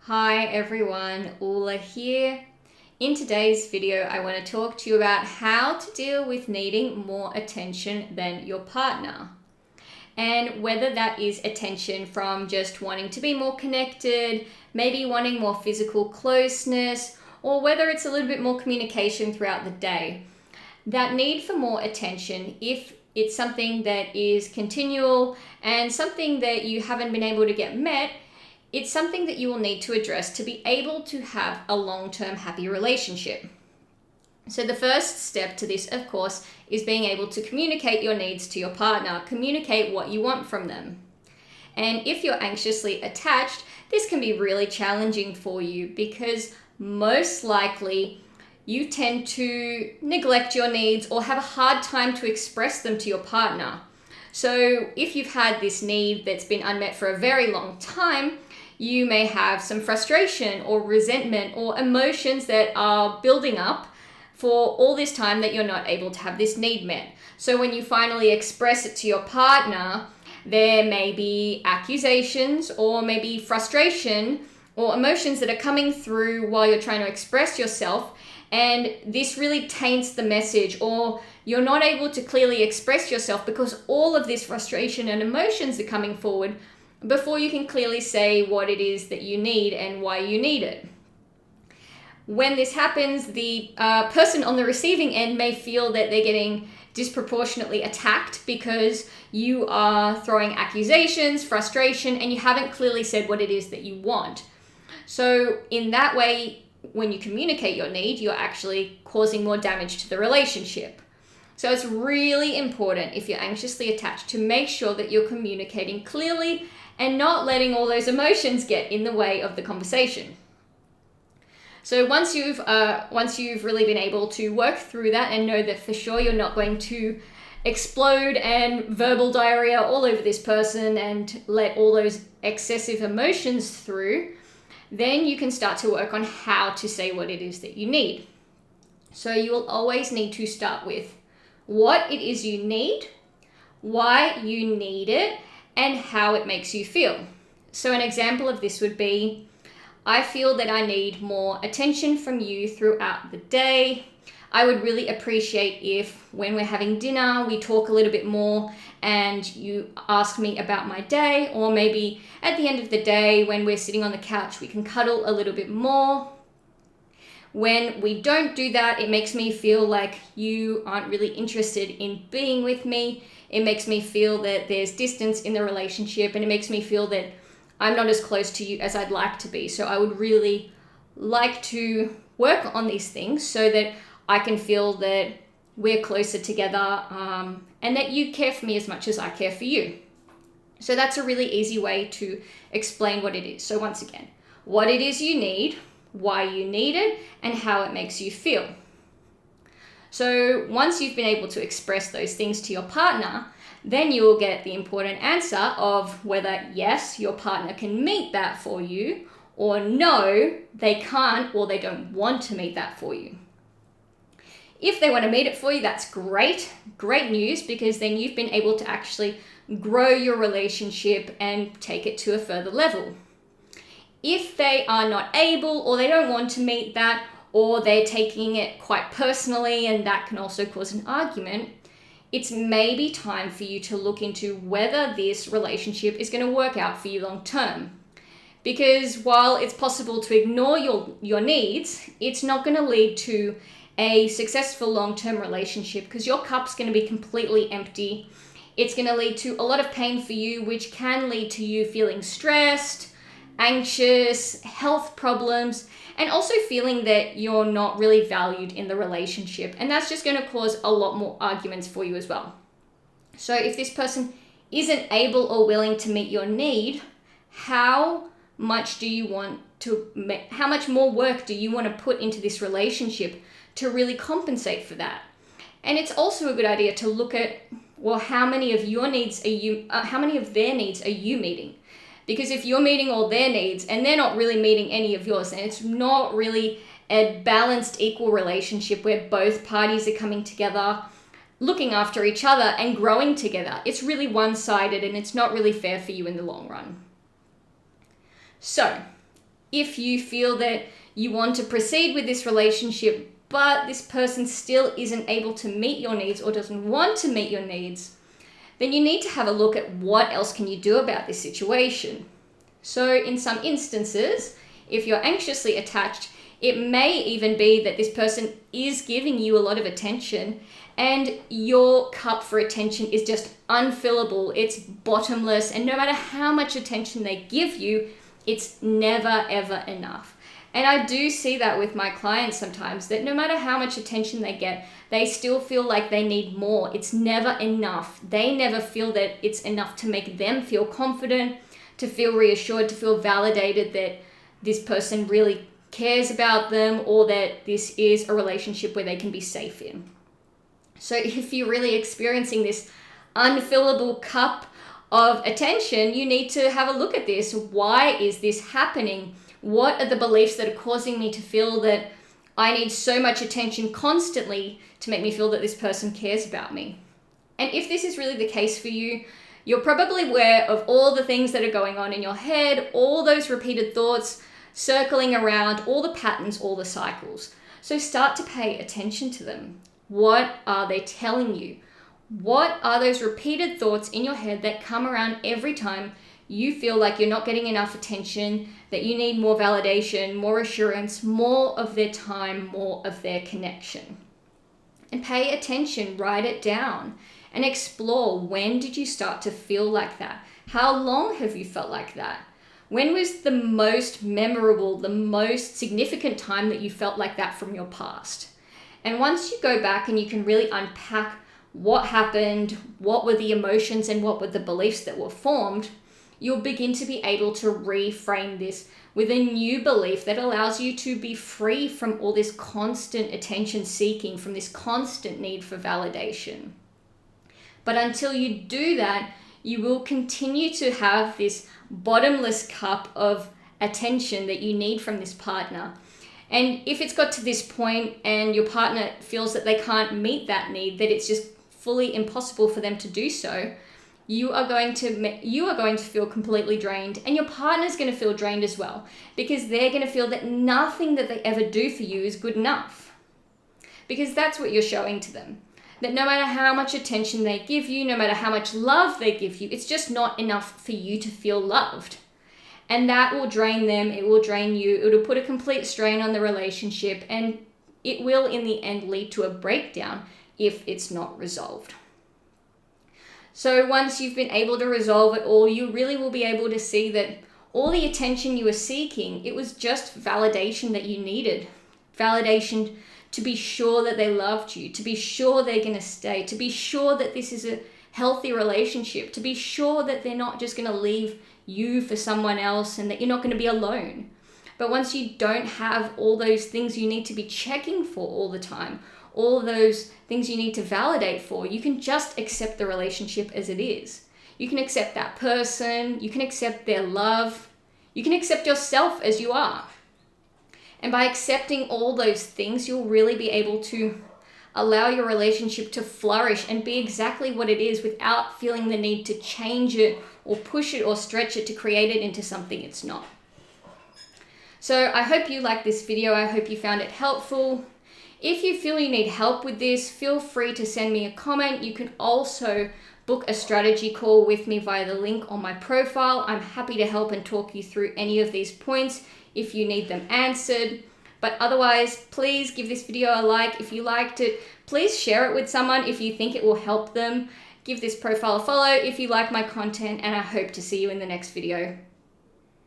Hi everyone, Ula here. In today's video, I want to talk to you about how to deal with needing more attention than your partner. And whether that is attention from just wanting to be more connected, maybe wanting more physical closeness, or whether it's a little bit more communication throughout the day. That need for more attention, if it's something that is continual and something that you haven't been able to get met, it's something that you will need to address to be able to have a long-term happy relationship. So the first step to this, of course, is being able to communicate your needs to your partner, communicate what you want from them. And if you're anxiously attached, this can be really challenging for you because most likely you tend to neglect your needs or have a hard time to express them to your partner. So if you've had this need that's been unmet for a very long time, you may have some frustration or resentment or emotions that are building up for all this time that you're not able to have this need met. So when you finally express it to your partner, there may be accusations or maybe frustration or emotions that are coming through while you're trying to express yourself, and this really taints the message, or you're not able to clearly express yourself because all of this frustration and emotions are coming forward before you can clearly say what it is that you need and why you need it. When this happens, the person on the receiving end may feel that they're getting disproportionately attacked because you are throwing accusations, frustration, and you haven't clearly said what it is that you want. So in that way, when you communicate your need, you're actually causing more damage to the relationship. So it's really important, if you're anxiously attached, to make sure that you're communicating clearly and not letting all those emotions get in the way of the conversation. So once you've really been able to work through that and know that for sure you're not going to explode and verbal diarrhea all over this person and let all those excessive emotions through, then you can start to work on how to say what it is that you need. So you will always need to start with what it is you need, why you need it, and how it makes you feel. So an example of this would be, I feel that I need more attention from you throughout the day. I would really appreciate if when we're having dinner, we talk a little bit more and you ask me about my day, or maybe at the end of the day when we're sitting on the couch, we can cuddle a little bit more. When we don't do that, it makes me feel like you aren't really interested in being with me. It makes me feel that there's distance in the relationship, and it makes me feel that I'm not as close to you as I'd like to be. So I would really like to work on these things so that I can feel that we're closer together, and that you care for me as much as I care for you. So that's a really easy way to explain what it is. So once again, what it is you need, why you need it, and how it makes you feel. So once you've been able to express those things to your partner, then you will get the important answer of whether yes, your partner can meet that for you, or no, they can't, or they don't want to meet that for you. If they want to meet it for you, that's great news, because then you've been able to actually grow your relationship and take it to a further level. If they are not able, or they don't want to meet that, or they're taking it quite personally, and that can also cause an argument, it's maybe time for you to look into whether this relationship is going to work out for you long term. Because while it's possible to ignore your needs, it's not going to lead to a successful long-term relationship, because your cup's going to be completely empty. It's going to lead to a lot of pain for you, which can lead to you feeling stressed, anxious, health problems, and also feeling that you're not really valued in the relationship. And that's just going to cause a lot more arguments for you as well. So if this person isn't able or willing to meet your need, how much more work do you want to put into this relationship to really compensate for that? And it's also a good idea to look at, well, how many of their needs are you meeting? Because if you're meeting all their needs and they're not really meeting any of yours, then it's not really a balanced, equal relationship where both parties are coming together, looking after each other and growing together. It's really one-sided, and it's not really fair for you in the long run. So if you feel that you want to proceed with this relationship, but this person still isn't able to meet your needs or doesn't want to meet your needs, then you need to have a look at what else can you do about this situation. So in some instances, if you're anxiously attached, it may even be that this person is giving you a lot of attention and your cup for attention is just unfillable. It's bottomless, and no matter how much attention they give you, it's never ever enough. And I do see that with my clients sometimes, that no matter how much attention they get, they still feel like they need more. It's never enough. They never feel that it's enough to make them feel confident, to feel reassured, to feel validated that this person really cares about them, or that this is a relationship where they can be safe in. So if you're really experiencing this unfillable cup of attention, you need to have a look at this. Why is this happening? What are the beliefs that are causing me to feel that I need so much attention constantly to make me feel that this person cares about me? And if this is really the case for you, you're probably aware of all the things that are going on in your head, all those repeated thoughts circling around, all the patterns, all the cycles. So start to pay attention to them. What are they telling you? What are those repeated thoughts in your head that come around every time you feel like you're not getting enough attention, that you need more validation, more assurance, more of their time, more of their connection? And pay attention, write it down, and explore, when did you start to feel like that? How long have you felt like that? When was the most memorable, the most significant time that you felt like that from your past? And once you go back and you can really unpack what happened, what were the emotions and what were the beliefs that were formed, you'll begin to be able to reframe this with a new belief that allows you to be free from all this constant attention seeking, from this constant need for validation. But until you do that, you will continue to have this bottomless cup of attention that you need from this partner. And if it's got to this point and your partner feels that they can't meet that need, that it's just fully impossible for them to do so, you are going to feel completely drained, and your partner's going to feel drained as well, because they're going to feel that nothing that they ever do for you is good enough. Because that's what you're showing to them. That no matter how much attention they give you, no matter how much love they give you, it's just not enough for you to feel loved. And that will drain them, it will drain you, it will put a complete strain on the relationship, and it will in the end lead to a breakdown if it's not resolved. So once you've been able to resolve it all, you really will be able to see that all the attention you were seeking, it was just validation that you needed. Validation to be sure that they loved you, to be sure they're going to stay, to be sure that this is a healthy relationship, to be sure that they're not just going to leave you for someone else and that you're not going to be alone. But once you don't have all those things you need to be checking for all the time, all those things you need to validate for, you can just accept the relationship as it is. You can accept that person, you can accept their love, you can accept yourself as you are. And by accepting all those things, you'll really be able to allow your relationship to flourish and be exactly what it is without feeling the need to change it or push it or stretch it to create it into something it's not. So I hope you liked this video. I hope you found it helpful. If you feel you need help with this, feel free to send me a comment. You can also book a strategy call with me via the link on my profile. I'm happy to help and talk you through any of these points if you need them answered. But otherwise, please give this video a like. If you liked it, please share it with someone if you think it will help them. Give this profile a follow if you like my content, and I hope to see you in the next video.